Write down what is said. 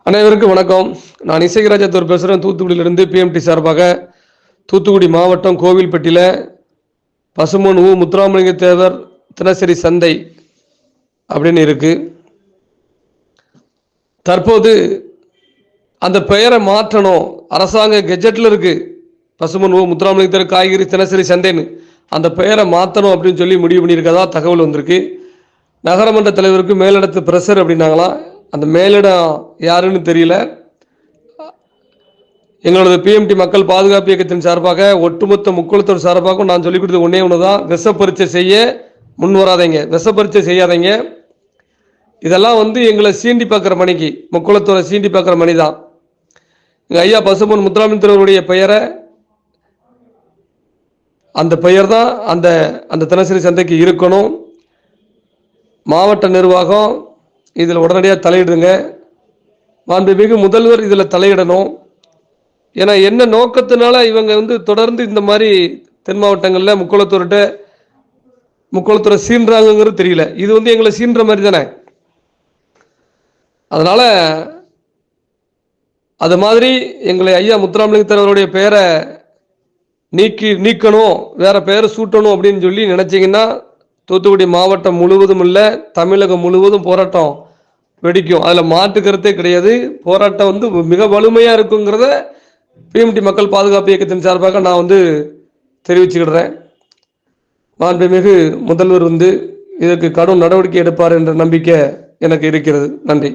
அனைவருக்கும் வணக்கம். நான் இசைராஜத்தூர் பேசுகிறேன். தூத்துக்குடியிலிருந்து பிஎம்டி சார்பாக தூத்துக்குடி மாவட்டம் கோவில்பட்டியில் பசும்பொன் உ. முத்துராமலிங்க தேவர் தினசரி சந்தை அப்படின்னு இருக்கு. தற்போது அந்த பெயரை மாற்றணும், அரசாங்க கெஜெட்டில் இருக்கு. பசும்பொன் உ. முத்துராமலிங்க தேவர் காய்கறி தினசரி சந்தைன்னு அந்த பெயரை மாற்றணும் அப்படின்னு சொல்லி முடிவு பண்ணியிருக்கதா தகவல் வந்திருக்கு. நகரமன்ற தலைவருக்கு மேலிடத்து பிரஷர் அப்படின்னாங்களாம். அந்த மேலிடம் யாருன்னு தெரியல. எங்களது பிஎம்டி மக்கள் பாதுகாப்பு இயக்கத்தின் சார்பாக ஒட்டுமொத்த முக்குளத்தோர் சார்பாகவும் நான் சொல்லிக் கொடுத்த ஒன்றே ஒன்று தான், விஷ பரீட்சை செய்ய முன் வராதீங்க, விஷ பரீட்சை செய்யாதீங்க. இதெல்லாம் எங்களை சீண்டி பார்க்குற மணிக்கு, முக்குளத்தோரை சீண்டி பார்க்குற மணி தான். எங்கள் ஐயா பசும்பொன் முத்துராமலிங்க தேவருடைய பெயரை, அந்த பெயர் தான் அந்த தினசரி சந்தைக்கு இருக்கணும். மாவட்ட நிர்வாகம் இதில் உடனடியாக தலையிடுங்க. மாண்புமிகு முதல்வர் இதில் தலையிடணும். ஏன்னா என்ன நோக்கத்தினால இவங்க தொடர்ந்து இந்த மாதிரி தென் மாவட்டங்களில் முக்குளத்தோரை சீன்றாங்கிறது தெரியல. இது எங்களை சீன்ற மாதிரி தானே. அதனால அது மாதிரி எங்களை ஐயா முத்துராமலிங்க தேவருடைய பெயரை நீக்கணும், வேற பெயரை சூட்டணும் அப்படின்னு சொல்லி நினைச்சிங்கன்னா தூத்துக்குடி மாவட்டம் முழுவதும் இல்லை, தமிழகம் முழுவதும் போராட்டம் வெடிக்கும். அதில் மாற்று கருத்தே கிடையாது. போராட்டம் மிக வலிமையாக இருக்குங்கிறத பிஎம்டி மக்கள் பாதுகாப்பு இயக்கத்தின் சார்பாக நான் தெரிவிச்சுக்கிடுறேன். மாண்புமிகு முதல்வர் இதற்கு கடும் நடவடிக்கை எடுப்பார் என்ற நம்பிக்கை எனக்கு இருக்கிறது. நன்றி.